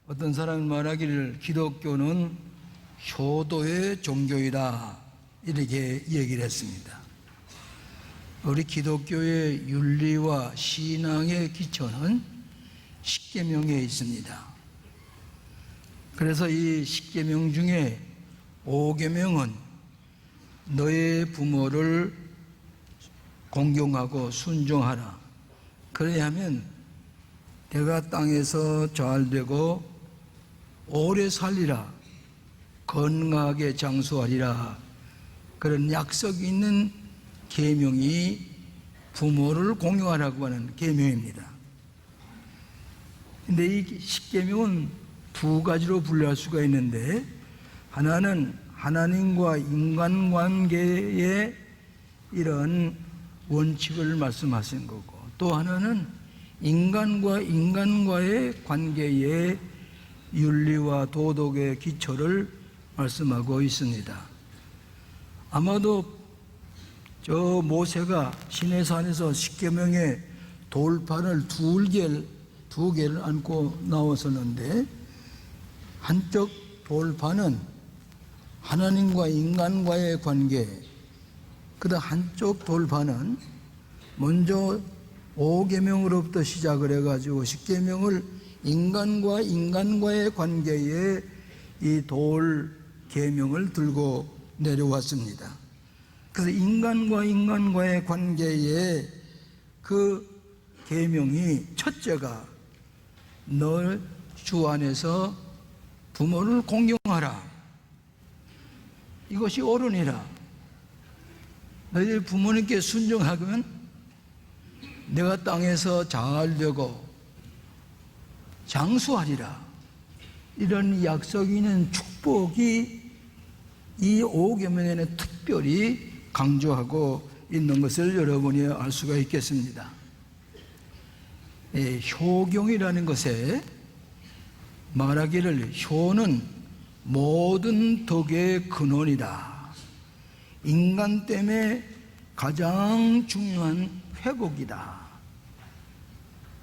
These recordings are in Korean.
어떤 사람이 말하기를 기독교는 효도의 종교이다 이렇게 얘기를 했습니다. 우리 기독교의 윤리와 신앙의 기초는 십계명에 있습니다. 그래서 이 십계명 중에 5계명은 너의 부모를 공경하고 순종하라. 그래야 하면 내가 땅에서 잘되고 오래 살리라, 건강하게 장수하리라, 그런 약속이 있는 계명이 부모를 공경하라고 하는 계명입니다. 근데 이 십계명은 두 가지로 분류할 수가 있는데, 하나는 하나님과 인간관계의 이런 원칙을 말씀하신 거고, 또 하나는 인간과 인간과의 관계의 윤리와 도덕의 기초를 말씀하고 있습니다. 아마도 저 모세가 시내산에서 십계명의 돌판을 두 개를 안고 나왔었는데, 한쪽 돌판은 하나님과 인간과의 관계, 그다음 한쪽 돌판은 먼저 5계명으로부터 시작을 해가지고 10계명을 인간과 인간과의 관계에 이 돌 계명을 들고 내려왔습니다. 그래서 인간과 인간과의 관계에 그 계명이 첫째가 너 주 안에서 부모를 공경하라. 이것이 옳으니라. 너희들 부모님께 순종하면 내가 땅에서 잘되고 장수하리라. 이런 약속이 있는 축복이 이 5계명에는 특별히 강조하고 있는 것을 여러분이 알 수가 있겠습니다. 효경이라는 것에 말하기를 효는 모든 덕의 근원이다. 인간 때문에 가장 중요한 회복이다.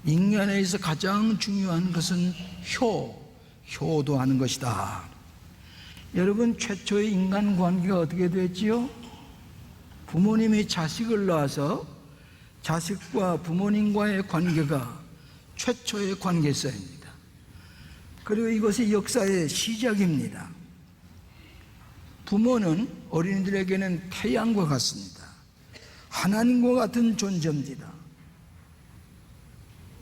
인간에 있어 가장 중요한 것은 효도하는 것이다. 여러분, 최초의 인간관계가 어떻게 됐지요? 부모님이 자식을 낳아서 자식과 부모님과의 관계가 최초의 관계성입니다. 그리고 이것이 역사의 시작입니다. 부모는 어린이들에게는 태양과 같습니다. 하나님과 같은 존재입니다.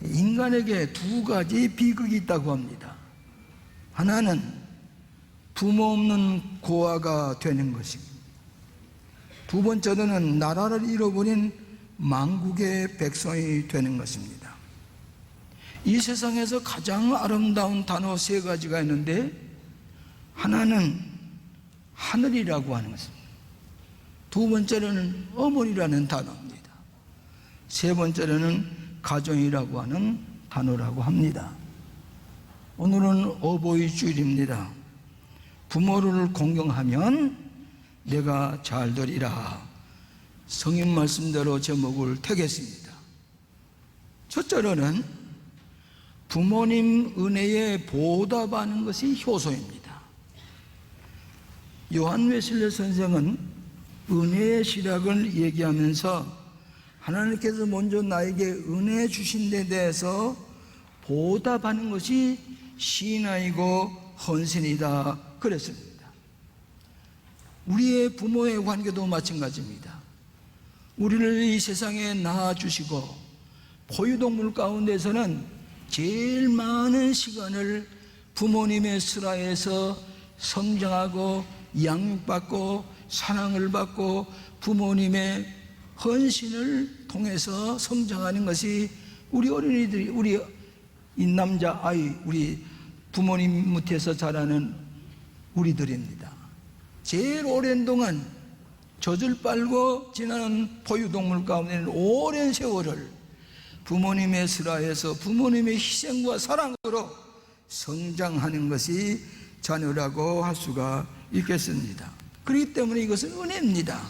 인간에게 두 가지 비극이 있다고 합니다. 하나는 부모 없는 고아가 되는 것입니다. 두 번째로는 나라를 잃어버린 망국의 백성이 되는 것입니다. 이 세상에서 가장 아름다운 단어 세 가지가 있는데, 하나는 하늘이라고 하는 것입니다. 두 번째로는 어머니라는 단어입니다. 세 번째로는 가정이라고 하는 단어라고 합니다. 오늘은 어버이 주일입니다. 부모를 공경하면 내가 잘 되리라. 성인 말씀대로 제목을 택했습니다. 첫째로는 부모님 은혜에 보답하는 것이 효소입니다. 요한 웨슬리 선생은 은혜의 시작을 얘기하면서 하나님께서 먼저 나에게 은혜 주신 데 대해서 보답하는 것이 신앙이고 헌신이다 그랬습니다. 우리의 부모의 관계도 마찬가지입니다. 우리를 이 세상에 낳아주시고 포유동물 가운데서는 제일 많은 시간을 부모님의 슬하에서 성장하고 양육받고 사랑을 받고 부모님의 헌신을 통해서 성장하는 것이 우리 어린이들이, 우리 이 남자 아이, 우리 부모님 밑에서 자라는 우리들입니다. 제일 오랜 동안 젖을 빨고 지나는 포유동물 가운데는 오랜 세월을 부모님의 슬하에서 부모님의 희생과 사랑으로 성장하는 것이 자녀라고 할 수가 있겠습니다. 그렇기 때문에 이것은 은혜입니다.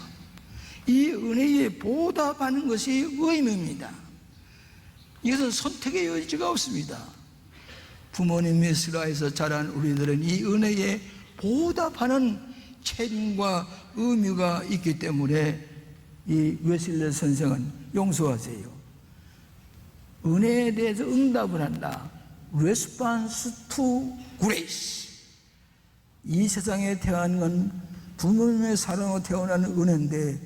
이 은혜에 보답하는 것이 의무입니다. 이것은 선택의 여지가 없습니다. 부모님의 슬하에서 자란 우리들은 이 은혜에 보답하는 책임과 의무가 있기 때문에 이 웨슬레 선생은 용서하세요. 은혜에 대해서 응답을 한다. Response to grace. 이 세상에 태어난 건 부모님의 사랑으로 태어나는 은혜인데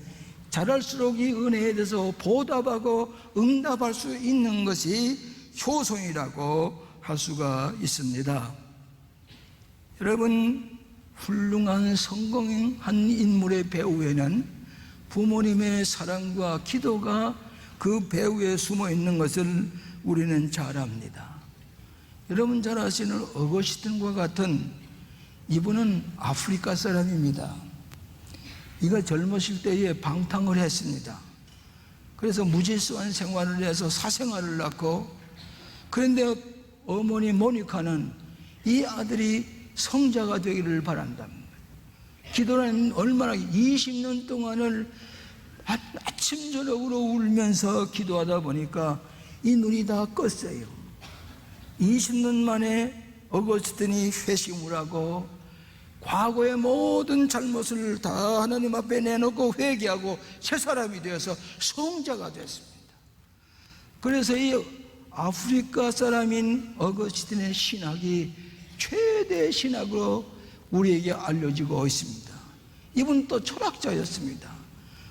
자랄수록 이 은혜에 대해서 보답하고 응답할 수 있는 것이 효성이라고 할 수가 있습니다. 여러분, 훌륭한 성공한 인물의 배후에는 부모님의 사랑과 기도가 그 배후에 숨어 있는 것을 우리는 잘 압니다. 여러분 잘 아시는 어거스틴과 같은 이분은 아프리카 사람입니다. 이가 젊으실 때에 방탕을 했습니다. 그래서 무질서한 생활을 해서 사생활을 낳고, 그런데 어머니 모니카는 이 아들이 성자가 되기를 바란답니다. 기도는 얼마나 20년 동안을 아침 저녁으로 울면서 기도하다 보니까 이 눈이 다 껐어요. 20년 만에 어거스틴이 회심을 하고 과거의 모든 잘못을 다 하나님 앞에 내놓고 회개하고 새 사람이 되어서 성자가 됐습니다. 그래서 이 아프리카 사람인 어거스틴의 신학이 최대 신학으로 우리에게 알려지고 있습니다. 이분 또 철학자였습니다.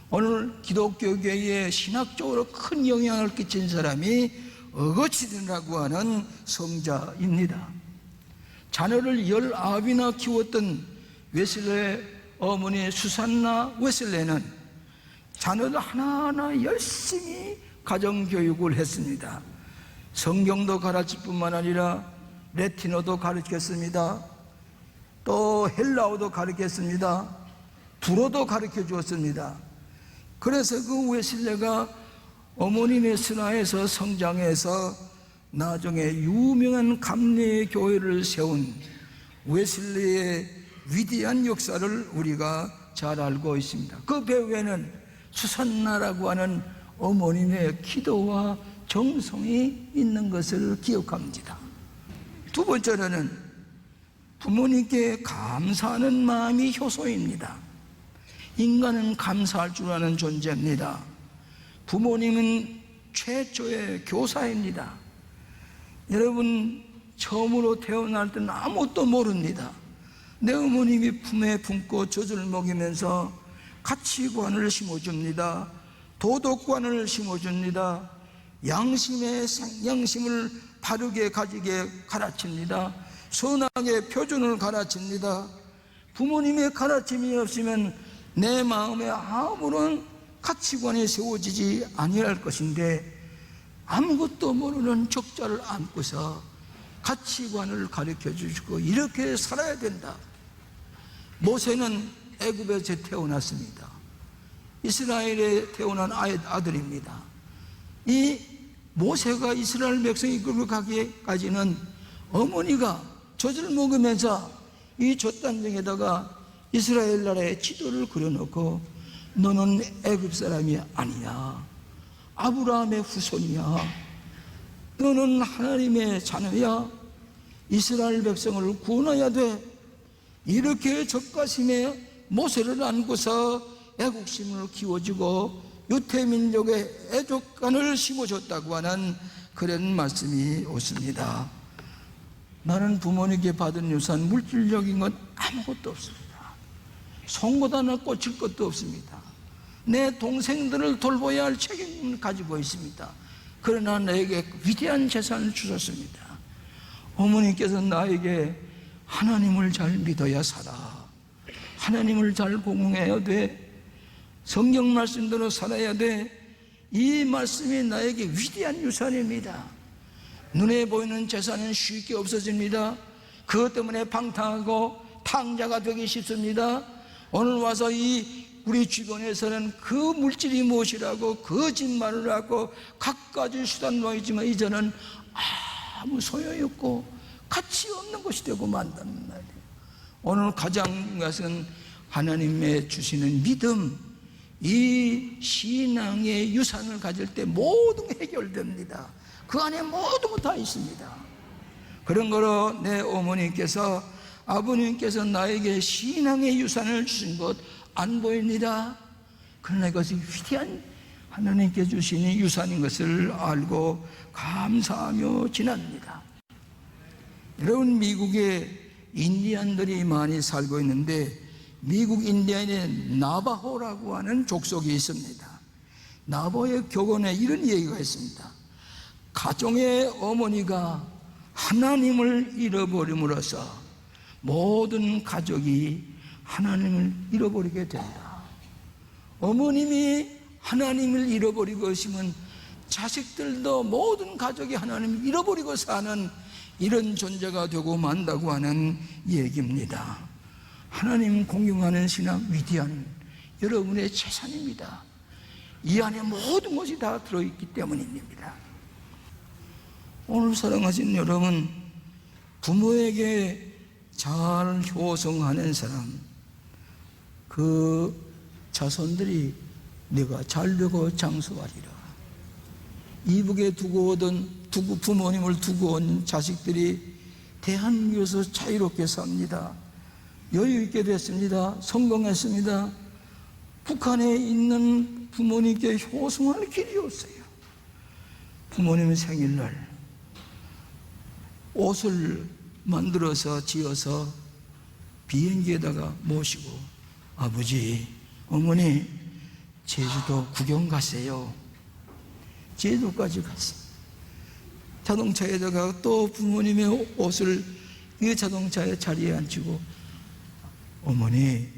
오늘 기독교계에 신학적으로 큰 영향을 끼친 사람이 어거스틴이라고 하는 성자입니다. 자녀를 19이나 키웠던 웨슬레 어머니 수산나 웨슬레는 자녀들 하나하나 열심히 가정교육을 했습니다. 성경도 가르칠 뿐만 아니라 라틴어도 가르쳤습니다. 또 헬라어도 가르쳤습니다. 불어도 가르쳐 주었습니다. 그래서 그 웨슬레가 어머님의 신화에서 성장해서 나중에 유명한 감리의 교회를 세운 웨슬레의 위대한 역사를 우리가 잘 알고 있습니다. 그 배후에는 수산나라고 하는 어머님의 기도와 정성이 있는 것을 기억합니다. 두 번째로는 부모님께 감사하는 마음이 효소입니다. 인간은 감사할 줄 아는 존재입니다. 부모님은 최초의 교사입니다. 여러분, 처음으로 태어날 때는 아무것도 모릅니다. 내 어머님이 품에 품고 젖을 먹이면서 가치관을 심어줍니다. 도덕관을 심어줍니다. 양심을 바르게 가지게 가르칩니다. 선악의 표준을 가르칩니다. 부모님의 가르침이 없으면 내 마음에 아무런 가치관이 세워지지 아니할 것인데, 아무것도 모르는 적자를 안고서 가치관을 가르쳐 주시고 이렇게 살아야 된다. 모세는 애굽에서 태어났습니다. 이스라엘에 태어난 아들입니다. 이 모세가 이스라엘 백성이 이끌고 가기까지는 어머니가 젖을 먹으면서 이 젖단정에다가 이스라엘 나라의 지도를 그려놓고 너는 애굽 사람이 아니야. 아브라함의 후손이야. 너는 하나님의 자녀야. 이스라엘 백성을 구원해야 돼. 이렇게 젖가심에 모세를 안고서 애국심을 키워주고 유태민족의 애족간을 심어줬다고 하는 그런 말씀이 옳습니다. 나는 부모님께 받은 유산, 물질적인 건 아무것도 없습니다. 송곳 하나 꽂힐 것도 없습니다. 내 동생들을 돌봐야 할 책임을 가지고 있습니다. 그러나 나에게 위대한 재산을 주셨습니다. 어머니께서 나에게 하나님을 잘 믿어야 살아. 하나님을 잘 공경해야 돼. 성경 말씀대로 살아야 돼. 이 말씀이 나에게 위대한 유산입니다. 눈에 보이는 재산은 쉽게 없어집니다. 그것 때문에 방탕하고 탕자가 되기 쉽습니다. 오늘 와서 우리 주변에서는 그 물질이 무엇이라고 거짓말을 하고 갖가지 수단 놓이지만 이제는 아무 소용이 없고 가치 없는 것이 되고 만다는 말이에요. 오늘 가장 중요한 것은 하나님의 주시는 믿음, 이 신앙의 유산을 가질 때 모든 게 해결됩니다. 그 안에 모든 것 다 있습니다. 그런 거로 내 어머니께서 아버님께서 나에게 신앙의 유산을 주신 것 안 보입니다. 그러나 이것이 위대한 하나님께 주신 유산인 것을 알고 감사하며 지납니다. 여러분, 미국에 인디안들이 많이 살고 있는데 미국 인디안에 나바호라고 하는 족속이 있습니다. 나바호의 격언에 이런 얘기가 있습니다. 가정의 어머니가 하나님을 잃어버림으로써 모든 가족이 하나님을 잃어버리게 된다. 어머님이 하나님을 잃어버리고 있으면 자식들도 모든 가족이 하나님을 잃어버리고 사는 이런 존재가 되고 만다고 하는 얘기입니다. 하나님 공경하는 신앙 위대한 여러분의 재산입니다. 이 안에 모든 것이 다 들어있기 때문입니다. 오늘 사랑하신 여러분, 부모에게 잘 효성하는 사람, 그 자손들이 내가 잘되고 장수하리라. 이북에 부모님을 두고 온 자식들이 대한민국에서 자유롭게 삽니다. 여유 있게 됐습니다. 성공했습니다. 북한에 있는 부모님께 효성할 길이 없어요. 부모님 생일날 옷을 만들어서 지어서 비행기에다가 모시고, 아버지, 어머니 제주도 구경 가세요. 제주도까지 갔어요. 자동차에다가 또 부모님의 옷을 이 자동차의 자리에 앉히고, 어머니,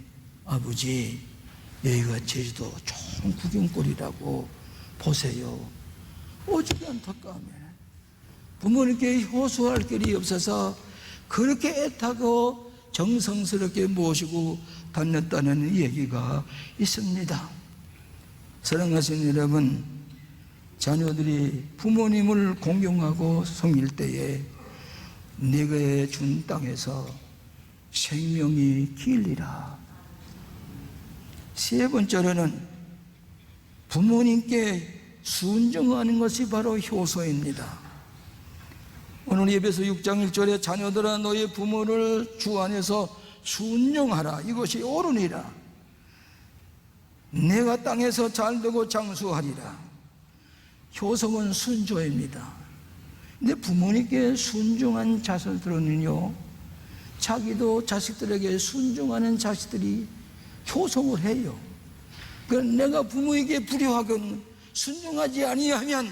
아버지, 여기가 제주도 좋은 구경거리라고 보세요. 오죽이 안타까우면 부모님께 효수할 길이 없어서 그렇게 애타고 정성스럽게 모시고 다녔다는 얘기가 있습니다. 사랑하시는 여러분, 자녀들이 부모님을 공경하고 섬길 때에 내게 준 땅에서 생명이 길리라. 세 번째로는 부모님께 순종하는 것이 바로 효소입니다. 오늘 에베소 6장 1절에 자녀들아 너희 부모를 주 안에서 순종하라. 이것이 옳으니라. 내가 땅에서 잘되고 장수하리라. 효성은 순조입니다. 근데 부모님께 순종한 자손들은요, 자기도 자식들에게 순종하는 자식들이 효성을 해요. 그러니까 내가 부모에게 불효하건 순종하지 아니하면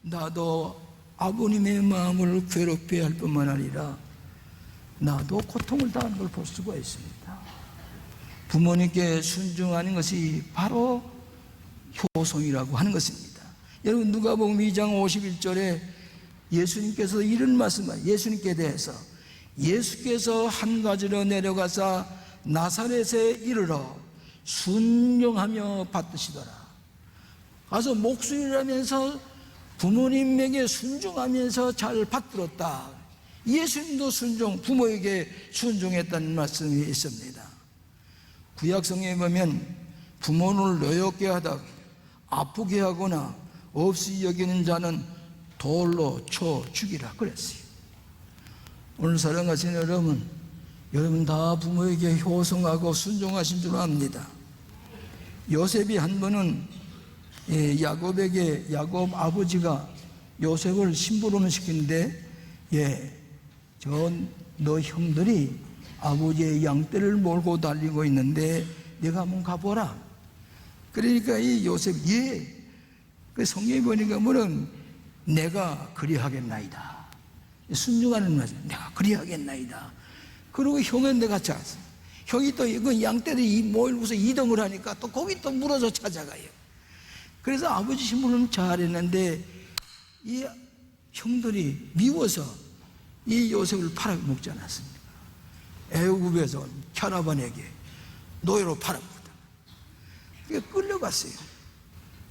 나도 아버님의 마음을 괴롭게 할 뿐만 아니라 나도 고통을 당하는 걸 볼 수가 있습니다. 부모님께 순종하는 것이 바로 효성이라고 하는 것입니다. 여러분, 누가복음 2장 51절에 예수님께서 이런 말씀을, 예수님께 대해서 예수께서 한 가지로 내려가사 나사렛에 이르러 순종하며 받드시더라. 가서 목숨이라면서 부모님에게 순종하면서 잘 받들었다. 예수님도 부모에게 순종했다는 말씀이 있습니다. 구약성경에 보면 부모를 노엽게 하다 아프게 하거나 없이 여기는 자는 돌로 쳐 죽이라 그랬어요. 오늘 사랑하시는 여러분 다 부모에게 효성하고 순종하신 줄 압니다. 요셉이 한 번은 야곱 아버지가 요셉을 심부름 시키는데, 너 형들이 아버지의 양떼를 몰고 달리고 있는데 내가 한번 가보라. 그러니까 이 요셉이, 그 성경에 보니까 뭐는 내가 그리하겠나이다. 순종하는 말이죠. 내가 그리하겠나이다. 그리고 형은 내가 찾았어. 형이 또 그 양떼들이 모이고서 이동을 하니까 또 거기 또 물어서 찾아가요. 그래서 아버지 신부는 잘했는데 이 형들이 미워서 이 요셉을 팔아먹지 않았습니까? 애굽에서 캐라반에게 노예로 팔아먹었다. 그러니까 끌려갔어요.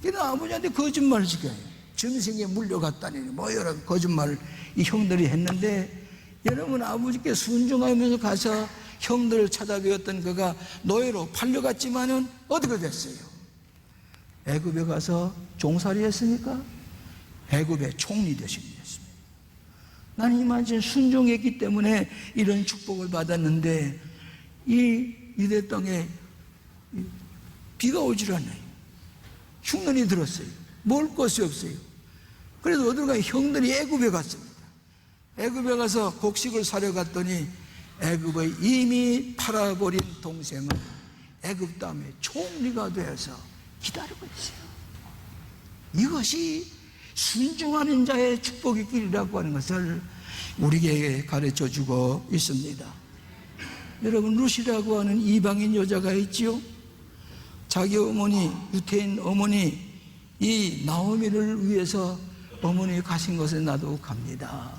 그래서 아버지한테 거짓말을 시켜요. 점생에 물려갔다니 뭐 여러 거짓말을 이 형들이 했는데, 여러분, 아버지께 순종하면서 가서 형들을 찾아뵈었던 그가 노예로 팔려갔지만은 어떻게 됐어요? 애굽에 가서 종살이 했으니까 애굽의 총리 되신 것입니다. 나는 이만큼 순종했기 때문에 이런 축복을 받았는데 이 유대 땅에 비가 오질 않아요. 흉년이 들었어요. 먹을 것이 없어요. 그래서 어디로 가요? 형들이 애굽에 갔습니다. 애굽에 가서 곡식을 사려 갔더니 애굽의 이미 팔아버린 동생은 애굽 땅에 총리가 되어서 기다리고 있어요. 이것이 순종하는 자의 축복의 길이라고 하는 것을 우리에게 가르쳐주고 있습니다. 여러분, 룻이라고 하는 이방인 여자가 있지요. 자기 어머니, 유태인 어머니 이 나오미를 위해서 어머니 가신 것에 나도 갑니다.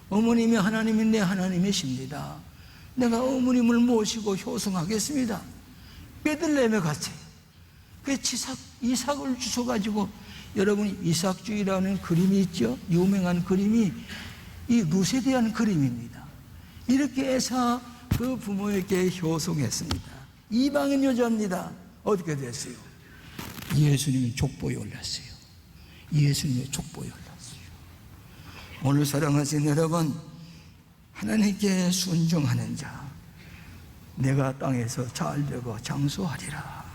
어머님이 하나님인데 하나님이십니다. 내가 어머님을 모시고 효성하겠습니다. 베들레헴에 갔어요. 그 이삭을 주셔가지고, 여러분, 이삭주의라는 그림이 있죠. 유명한 그림이 이 룻에 대한 그림입니다. 이렇게 해서 그 부모에게 효성했습니다. 이방인 여자입니다. 어떻게 됐어요? 예수님의 족보에 올랐어요. 예수님의 족보에 올랐어요. 오늘 사랑하신 여러분, 하나님께 순종하는 자, 내가 땅에서 잘되고 장수하리라.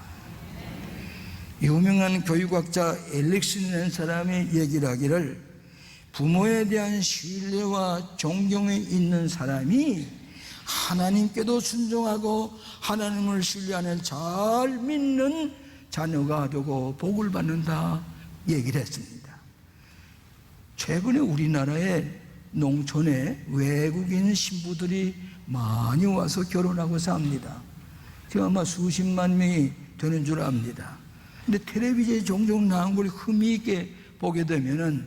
유명한 교육학자 엘릭슨이라는 사람이 얘기를 하기를, 부모에 대한 신뢰와 존경이 있는 사람이 하나님께도 순종하고 하나님을 신뢰하는 잘 믿는 자녀가 되고 복을 받는다 얘기를 했습니다. 최근에 우리나라의 농촌에 외국인 신부들이 많이 와서 결혼하고 삽니다. 지금 아마 수십만 명이 되는 줄 압니다. 근데 텔레비전에 종종 나온 걸 흥미 있게 보게 되면은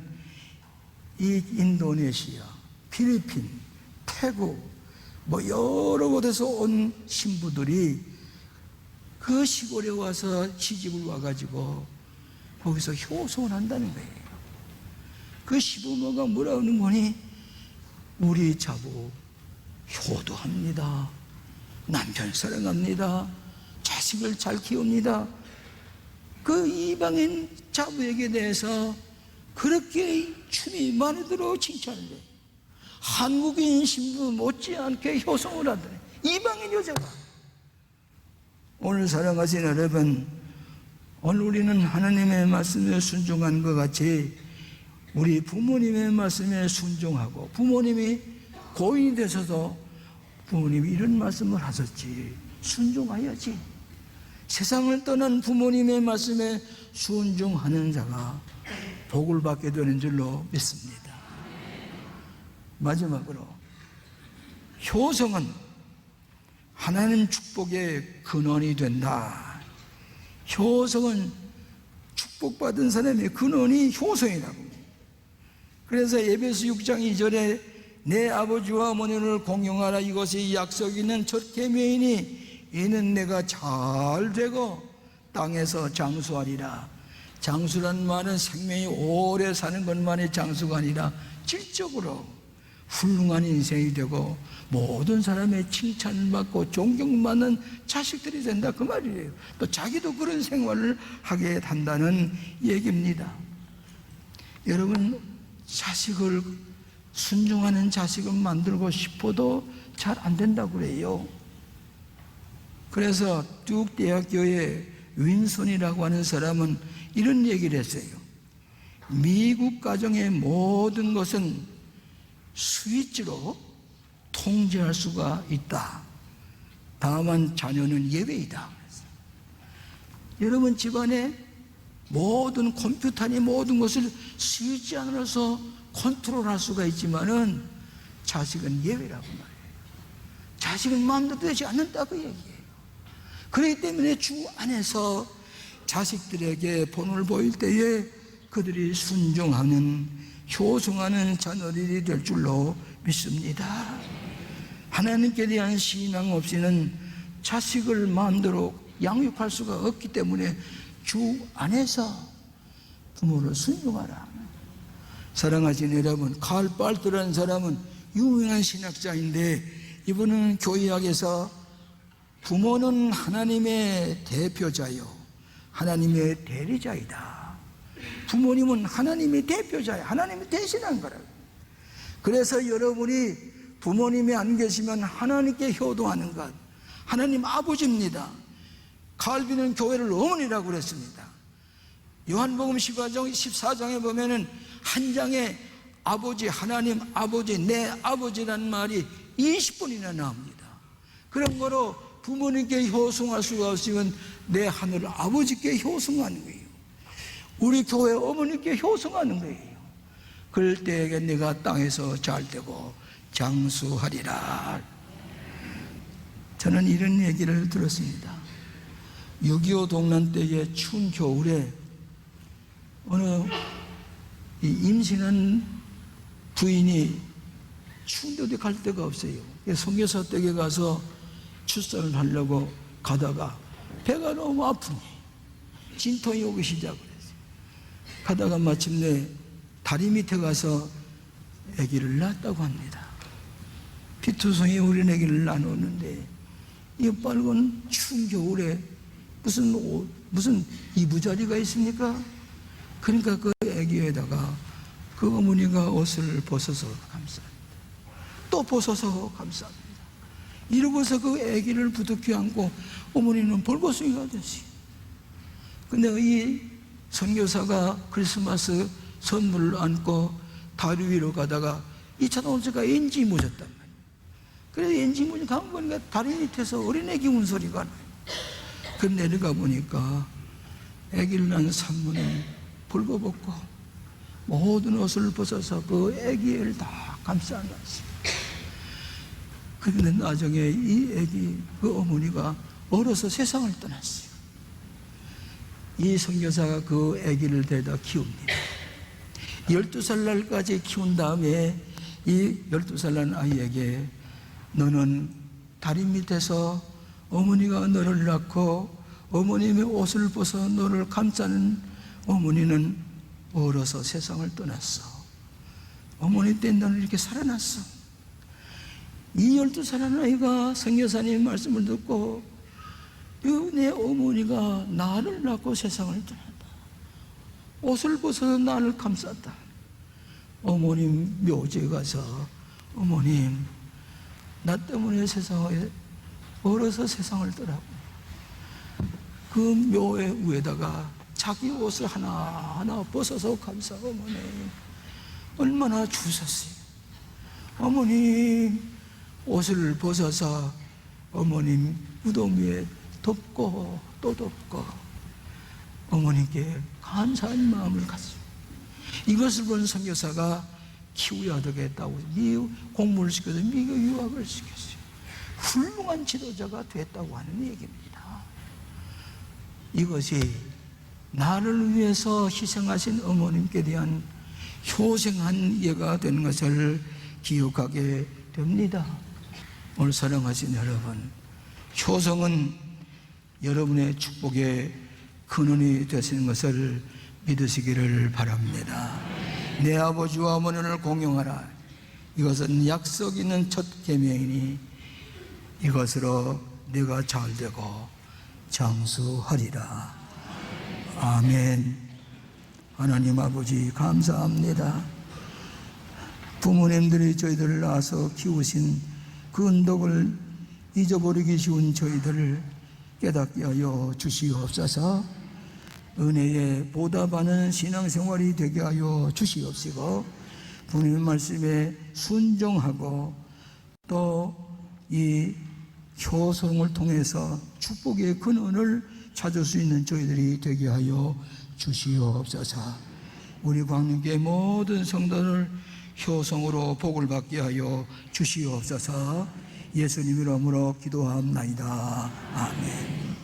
이 인도네시아, 필리핀, 태국 뭐 여러 곳에서 온 신부들이 그 시골에 와서 시집을 와가지고 거기서 효성을 한다는 거예요. 그 시부모가 뭐라 하는 거니? 우리 자부 효도합니다. 남편 사랑합니다. 자식을 잘 키웁니다. 그 이방인 자부에게 대해서 그렇게 춤이 많이 들어 칭찬을 해. 한국인 신부 못지않게 효성을 하더니 이방인 여자가. 오늘 사랑하신 여러분, 오늘 우리는 하나님의 말씀에 순종한 것 같이 우리 부모님의 말씀에 순종하고, 부모님이 고인이 되셔서 부모님이 이런 말씀을 하셨지, 순종하여야지. 세상을 떠난 부모님의 말씀에 순종하는 자가 복을 받게 되는 줄로 믿습니다. 마지막으로, 효성은 하나님 축복의 근원이 된다. 효성은 축복받은 사람의 근원이 효성이라고. 그래서 에베소 6장 2절에 내 아버지와 어머니를 공경하라, 이것이 약속 있는 첫 계명이니 이는 내가 잘 되고 땅에서 장수하리라. 장수란 말은 생명이 오래 사는 것만이 장수가 아니라 질적으로 훌륭한 인생이 되고 모든 사람의 칭찬을 받고 존경받는 자식들이 된다, 그 말이에요. 또 자기도 그런 생활을 하게 한다는 얘기입니다. 여러분, 자식을, 순종하는 자식을 만들고 싶어도 잘 안 된다고 그래요. 그래서 듀크 대학교의 윈슨이라고 하는 사람은 이런 얘기를 했어요. 미국 가정의 모든 것은 스위치로 통제할 수가 있다. 다만 자녀는 예외이다. 여러분, 집안에 모든 컴퓨터니 모든 것을 스위치 안으로서 컨트롤할 수가 있지만은 자식은 예외라고 말해요. 자식은 마음대로 되지 않는다, 그 얘기예요. 그렇기 때문에 주 안에서 자식들에게 본을 보일 때에 그들이 순종하는, 효성하는 자녀들이 될 줄로 믿습니다. 하나님께 대한 신앙 없이는 자식을 마음대로 양육할 수가 없기 때문에 주 안에서 부모를 순종하라. 사랑하신 여러분, 칼 발트라는 사람은 유명한 신학자인데, 이분은 교회학에서 부모는 하나님의 대표자요, 하나님의 대리자이다. 부모님은 하나님의 대표자예요. 하나님이 대신한 거라고. 그래서 여러분이 부모님이 안 계시면 하나님께 효도하는 것, 하나님 아버지입니다. 칼빈은 교회를 어머니라고 그랬습니다. 요한복음 14장에 보면은 한 장에 아버지, 하나님 아버지, 내 아버지라는 말이 20번이나 나옵니다. 그런 거로 부모님께 효성할 수가 없으면 내 하늘 아버지께 효성하는 거예요. 우리 교회 어머니께 효성하는 거예요. 그럴 때에 내가 땅에서 잘되고 장수하리라. 저는 이런 얘기를 들었습니다. 6.25 동란 때의 추운 겨울에 어느 임신한 부인이 추운데 어디 갈 데가 없어요. 선교사 댁에 가서 출산을 하려고 가다가 배가 너무 아프니 진통이 오기 시작을 했어요. 가다가 마침내 다리 밑에 가서 아기를 낳았다고 합니다. 피투성이 어린 아기를 낳았는데 이 빨간 추운 겨울에 무슨 이부자리가 있습니까? 그러니까 그 아기에다가 그 어머니가 옷을 벗어서 감쌉니다. 또 벗어서 감쌉니다. 이러고서 그 아기를 부둥켜 안고 어머니는 벌거숭이가 됐어요. 근데 이 선교사가 크리스마스 선물을 안고 다리 위로 가다가 이 자동차가 엔진이 묻었단 말이에요. 그래서 엔진이 묻은 가만 보니까 다리 밑에서 어린애기 운 소리가 나요. 그 내려가 보니까 아기를 낳은 산모는 벌거벗고 모든 옷을 벗어서 그 아기를 다 감싸놨어요. 그런데 나중에 이 아기, 그 어머니가 얼어서 세상을 떠났어요. 이 선교사가 그 아기를 데려다 키웁니다. 12살 날까지 키운 다음에 이 12살 난 아이에게 너는 다리 밑에서 어머니가 너를 낳고 어머님의 옷을 벗어 너를 감싸는 어머니는 얼어서 세상을 떠났어. 어머니 때 너는 이렇게 살아났어. 이 12살 아이가 선교사님 말씀을 듣고 내 어머니가 나를 낳고 세상을 떠났다. 옷을 벗어서 나를 감쌌다. 어머님 묘지에 가서 어머님 나 때문에 세상에 얼어서 세상을 떠나고 그 묘의 위에다가 자기 옷을 하나하나 벗어서 감싸고 어머니 얼마나 주셨어요. 어머님 옷을 벗어서 어머님 무덤 위에 덮고 또 덮고 어머니께 감사한 마음을 갖습니다. 이것을 본 선교사가 키워야 되겠다고 미국 공부를 시켜서 미국 유학을 시켰어요. 훌륭한 지도자가 됐다고 하는 얘기입니다. 이것이 나를 위해서 희생하신 어머님께 대한 효생한 예가 되는 것을 기억하게 됩니다. 오늘 사랑하신 여러분, 효성은 여러분의 축복의 근원이 되시는 것을 믿으시기를 바랍니다. 내 아버지와 어머니를 공경하라. 이것은 약속 있는 첫 계명이니 이것으로 내가 잘되고 장수하리라. 아멘. 하나님 아버지 감사합니다. 부모님들이 저희들을 낳아서 키우신 그 은덕을 잊어버리기 쉬운 저희들을 깨닫게 하여 주시옵소서. 은혜에 보답하는 신앙생활이 되게 하여 주시옵시고 부모님 말씀에 순종하고 또 이 효성을 통해서 축복의 근원을 찾을 수 있는 저희들이 되게 하여 주시옵소서. 우리 광림교회 모든 성도를 효성으로 복을 받게 하여 주시옵소서. 예수님 이름으로 기도합나이다. 아멘.